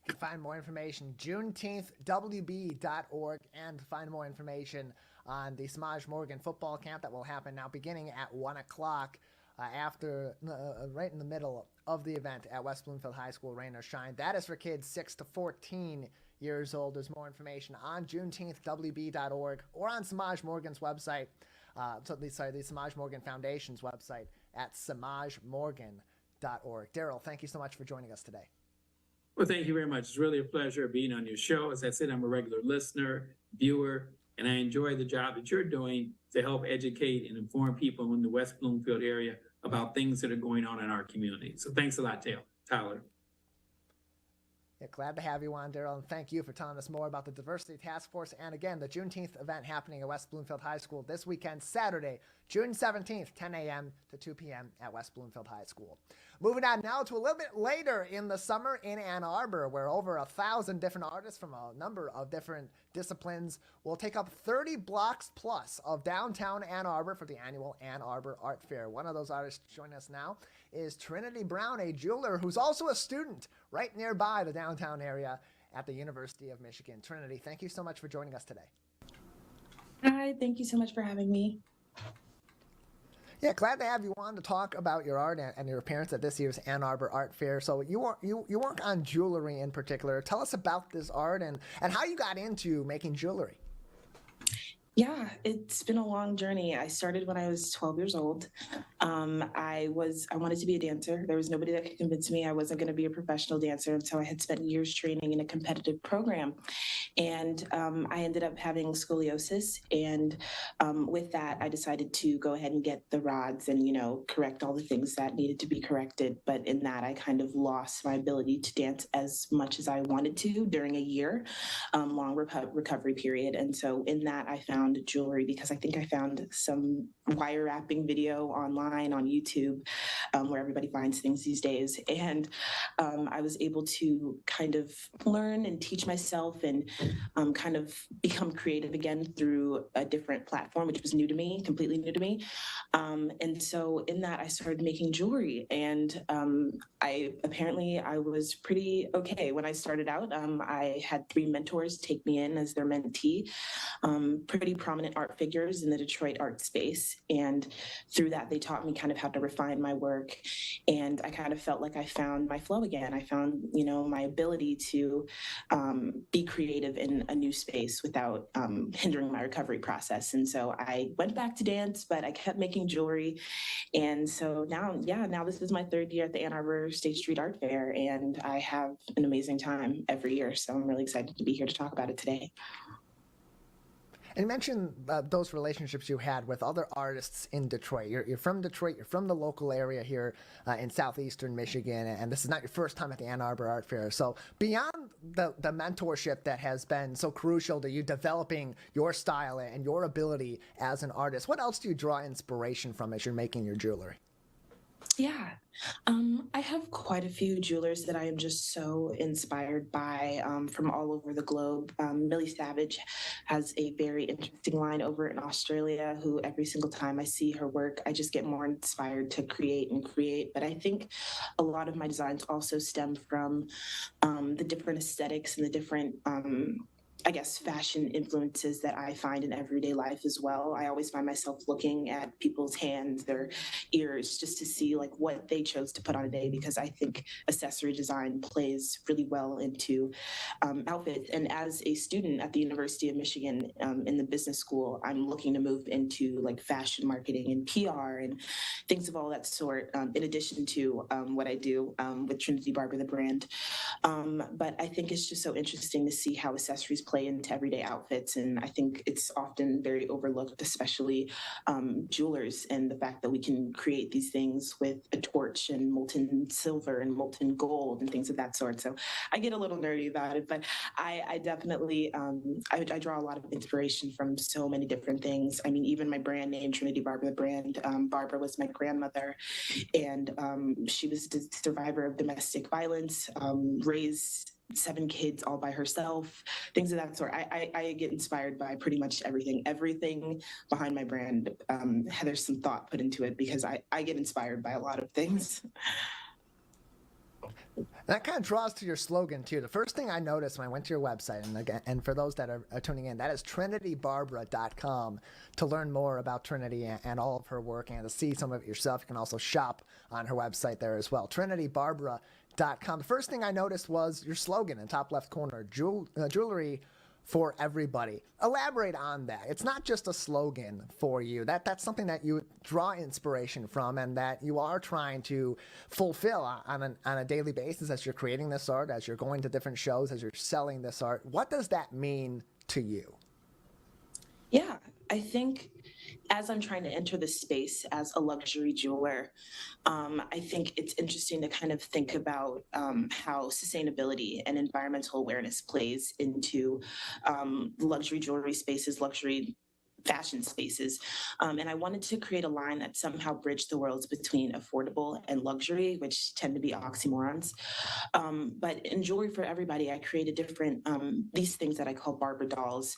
You can find more information, JuneteenthWB.org, and find more information on the Samaj Morgan football camp that will happen now beginning at 1 o'clock right in the middle of the event at West Bloomfield High School, rain or shine. That is for kids 6 to 14 years old. There's more information on JuneteenthWB.org or on Samaj Morgan's website, the Samaj Morgan Foundation's website at samajmorgan.org. Derryl, thank you so much for joining us today. Well, thank you very much. It's really a pleasure being on your show. As I said, I'm a regular listener, viewer, and I enjoy the job that you're doing to help educate and inform people in the West Bloomfield area about things that are going on in our community. So thanks a lot, Tyler. Yeah, glad to have you on, Derryl, and thank you for telling us more about the Diversity Task Force. And again, the Juneteenth event happening at West Bloomfield High School this weekend, Saturday, June 17th, 10 a.m. to 2 p.m. at West Bloomfield High School. Moving on now to a little bit later in the summer in Ann Arbor, where over 1,000 different artists from a number of different disciplines will take up 30 blocks plus of downtown Ann Arbor for the annual Ann Arbor Art Fair. One of those artists joining us now is Trinity Brown, a jeweler who's also a student right nearby the downtown area at the University of Michigan. Trinity, thank you so much for joining us today. Hi, thank you so much for having me. Yeah, glad to have you on to talk about your art and your appearance at this year's Ann Arbor Art Fair. So you work on jewelry in particular. Tell us about this art and how you got into making jewelry. Yeah, it's been a long journey. I started when I was 12 years old. I wanted to be a dancer. There was nobody that could convince me I wasn't going to be a professional dancer until I had spent years training in a competitive program. And I ended up having scoliosis. And with that, I decided to go ahead and get the rods and, correct all the things that needed to be corrected. But in that, I kind of lost my ability to dance as much as I wanted to during a year, long recovery period. And so in that, I found jewelry because I think I found some wire wrapping video online on YouTube where everybody finds things these days. And I was able to kind of learn and teach myself and kind of become creative again through a different platform, which was completely new to me. And so in that, I started making jewelry. And I was pretty okay when I started out. I had 3 mentors take me in as their mentee, pretty prominent art figures in the Detroit art space. And through that, they taught me kind of how to refine my work. And I kind of felt like I found my flow again. I found, my ability to be creative in a new space without hindering my recovery process. And so I went back to dance, but I kept making jewelry. And so now this is my third year at the Ann Arbor State Street Art Fair, and I have an amazing time every year. So I'm really excited to be here to talk about it today. And you mentioned those relationships you had with other artists in Detroit. You're from Detroit. You're from the local area here in southeastern Michigan, and this is not your first time at the Ann Arbor Art Fair. So beyond the mentorship that has been so crucial to you developing your style and your ability as an artist, what else do you draw inspiration from as you're making your jewelry? Yeah, I have quite a few jewelers that I am just so inspired by from all over the globe. Millie Savage has a very interesting line over in Australia, who every single time I see her work, I just get more inspired to create and create. But I think a lot of my designs also stem from the different aesthetics and the different fashion influences that I find in everyday life as well. I always find myself looking at people's hands, their ears, just to see like what they chose to put on a day, because I think accessory design plays really well into outfits. And as a student at the University of Michigan in the business school, I'm looking to move into like fashion marketing and PR and things of all that sort, in addition to what I do with Trinity Barber, the brand. But I think it's just so interesting to see how accessories play into everyday outfits. And I think it's often very overlooked, especially jewelers, and the fact that we can create these things with a torch and molten silver and molten gold and things of that sort. So I get a little nerdy about it, but I definitely, I draw a lot of inspiration from so many different things. I mean, even my brand name, Trinity Barber, the brand, Barbara was my grandmother, and she was a survivor of domestic violence, raised 7 kids all by herself, things of that sort. I get inspired by pretty much everything behind my brand. There's some thought put into it because I get inspired by a lot of things. That kind of draws to your slogan too. The first thing I noticed when I went to your website, and for those that are tuning in, that is trinitybarbara.com to learn more about Trinity and all of her work, and to see some of it yourself. You can also shop on her website there as well, trinitybarbara.com. The first thing I noticed was your slogan in the top left corner, jewelry for everybody. Elaborate on that. It's not just a slogan for you. That's something that you draw inspiration from, and that you are trying to fulfill on a daily basis as you're creating this art, as you're going to different shows, as you're selling this art. What does that mean to you? Yeah, I think as I'm trying to enter this space as a luxury jeweler, I think it's interesting to kind of think about how sustainability and environmental awareness plays into luxury jewelry spaces, luxury fashion spaces. And I wanted to create a line that somehow bridged the worlds between affordable and luxury, which tend to be oxymorons. But in Jewelry for Everybody, I created different, these things that I call Barber dolls.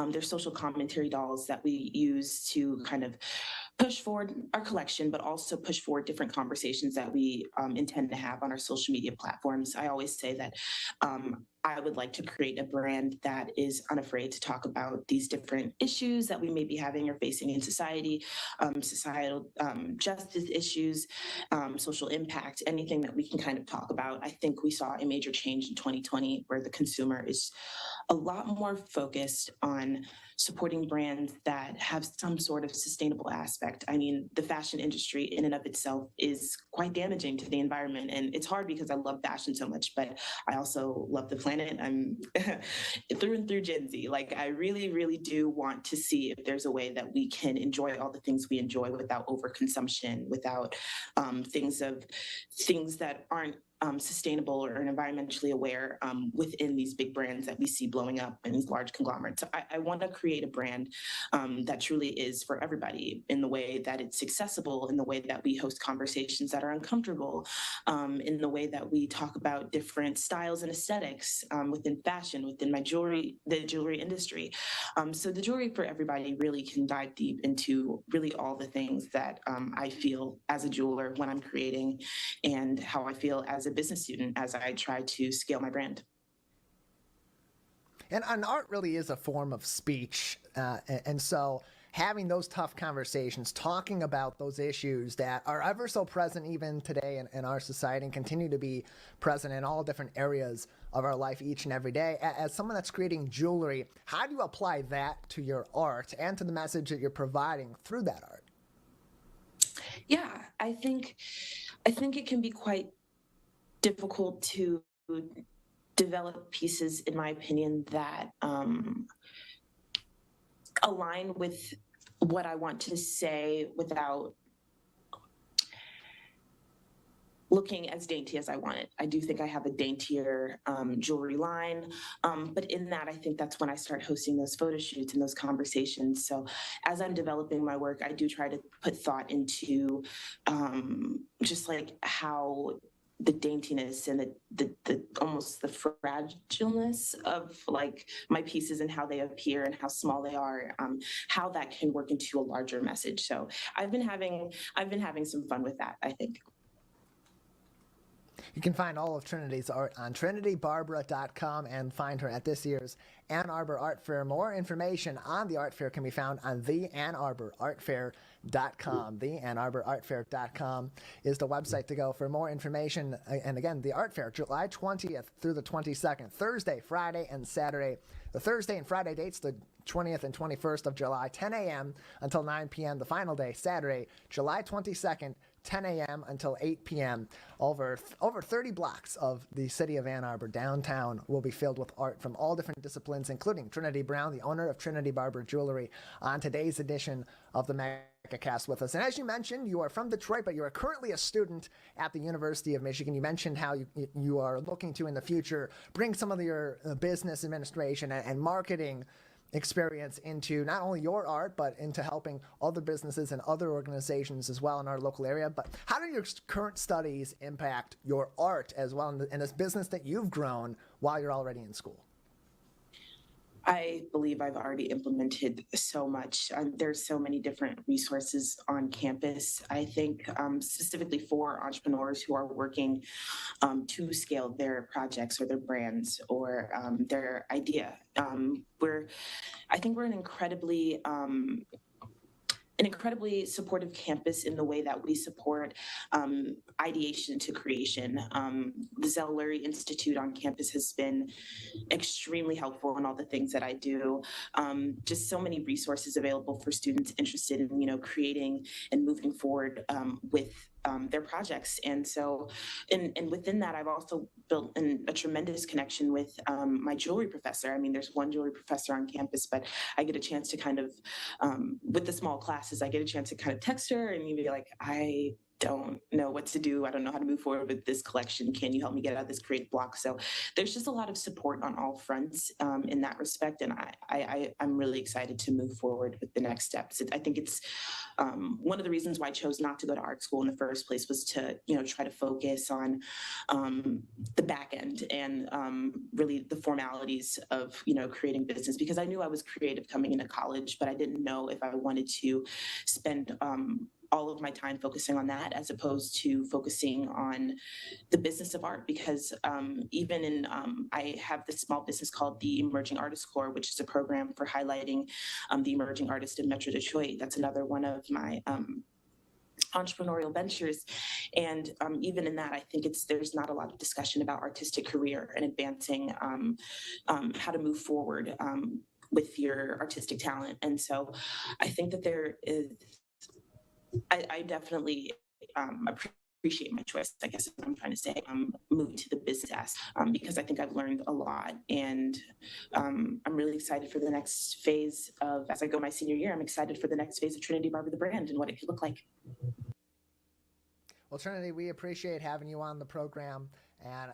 They're social commentary dolls that we use to kind of push forward our collection, but also push forward different conversations that we intend to have on our social media platforms. I always say that I would like to create a brand that is unafraid to talk about these different issues that we may be having or facing in society, societal justice issues, social impact, anything that we can kind of talk about. I think we saw a major change in 2020 where the consumer is a lot more focused on supporting brands that have some sort of sustainable aspect. I mean, the fashion industry in and of itself is quite damaging to the environment. And it's hard because I love fashion so much, but I also love the planet. I'm through and through Gen Z. Like, I really, really do want to see if there's a way that we can enjoy all the things we enjoy without overconsumption, without things that aren't sustainable or environmentally aware within these big brands that we see blowing up in these large conglomerates. So I want to create a brand that truly is for everybody, in the way that it's accessible, in the way that we host conversations that are uncomfortable, in the way that we talk about different styles and aesthetics within fashion, within the jewelry industry. So the Jewelry for Everybody really can dive deep into really all the things that I feel as a jeweler when I'm creating, and how I feel as a business student as I try to scale my brand. And art really is a form of speech. And so having those tough conversations, talking about those issues that are ever so present even today in our society and continue to be present in all different areas of our life each and every day. As someone that's creating jewelry, how do you apply that to your art and to the message that you're providing through that art? Yeah, I think it can be quite difficult to develop pieces, in my opinion, that align with what I want to say without looking as dainty as I want it. I do think I have a daintier jewelry line, but in that, I think that's when I start hosting those photo shoots and those conversations. So as I'm developing my work, I do try to put thought into just like how the daintiness and the almost the fragileness of like my pieces and how they appear and how small they are, how that can work into a larger message. So I've been having some fun with that, I think. You can find all of Trinity's art on trinitybarbara.com and find her at this year's Ann Arbor Art Fair. More information on the art fair can be found on theannarborartfair.com. Theannarborartfair.com is the website to go for more information. And again, the art fair, July 20th through the 22nd, Thursday, Friday, and Saturday. The Thursday and Friday dates, the 20th and 21st of July, 10 a.m. until 9 p.m. The final day, Saturday, July 22nd, 10 a.m. until 8 p.m. Over 30 blocks of the city of Ann Arbor downtown will be filled with art from all different disciplines, including Trinity Brown, the owner of Trinity Barber Jewelry, on today's edition of the Megacast with us. And as you mentioned, you are from Detroit, but you are currently a student at the University of Michigan. You mentioned how you are looking to, in the future, bring some of your business administration and marketing experience into not only your art, but into helping other businesses and other organizations as well in our local area. But how do your current studies impact your art as well in this business that you've grown while you're already in school? I believe I've already implemented so much. There's so many different resources on campus. I think specifically for entrepreneurs who are working to scale their projects or their brands or their idea. I think we're an incredibly supportive campus in the way that we support ideation to creation. The Zell Lurie Institute on campus has been extremely helpful in all the things that I do. Just so many resources available for students interested in, creating and moving forward with their projects. And so, and within that, I've also built a tremendous connection with my jewelry professor. I mean, there's one jewelry professor on campus, but I get a chance to kind of, with the small classes, I get a chance to kind of text her and be like, I don't know what to do. I don't know how to move forward with this collection. Can you help me get out of this creative block? So there's just a lot of support on all fronts in that respect. And I'm really excited to move forward with the next steps. I think it's one of the reasons why I chose not to go to art school in the first place was to, try to focus on the back end and really the formalities of, creating business, because I knew I was creative coming into college, but I didn't know if I wanted to spend all of my time focusing on that as opposed to focusing on the business of art, because even in, I have this small business called the Emerging Artist Corps, which is a program for highlighting the emerging artists in Metro Detroit. That's another one of my entrepreneurial ventures. And even in that, I think there's not a lot of discussion about artistic career and advancing how to move forward with your artistic talent. And so I think that there is, I definitely appreciate my choice, I guess is what I'm trying to say, moving to the business aspect, because I think I've learned a lot. And I'm really excited for the next phase of, as I go my senior year, I'm excited for the next phase of Trinity Barber, the brand, and what it could look like. Well, Trinity, we appreciate having you on the program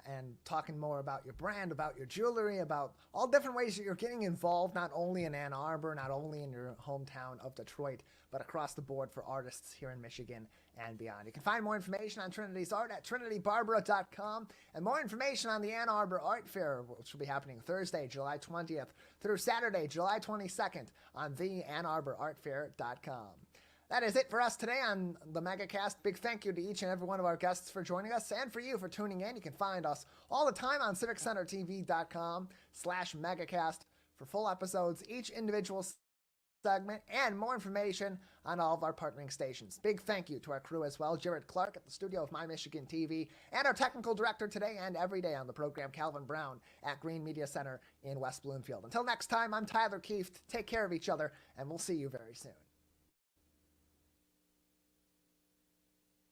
and talking more about your brand, about your jewelry, about all different ways that you're getting involved, not only in Ann Arbor, not only in your hometown of Detroit, but across the board for artists here in Michigan and beyond. You can find more information on Trinity's art at trinitybarbara.com and more information on the Ann Arbor Art Fair, which will be happening Thursday, July 20th through Saturday, July 22nd on theannarborartfair.com. That is it for us today on the Megacast. Big thank you to each and every one of our guests for joining us and for you for tuning in. You can find us all the time on civiccentertv.com/Megacast for full episodes, each individual segment and more information on all of our partnering stations. Big thank you to our crew as well, Jared Clark at the studio of My Michigan TV, and our technical director today and every day on the program, Calvin Brown at Green Media Center in West Bloomfield. Until next time, I'm Tyler Kieft. Take care of each other, and we'll see you very soon.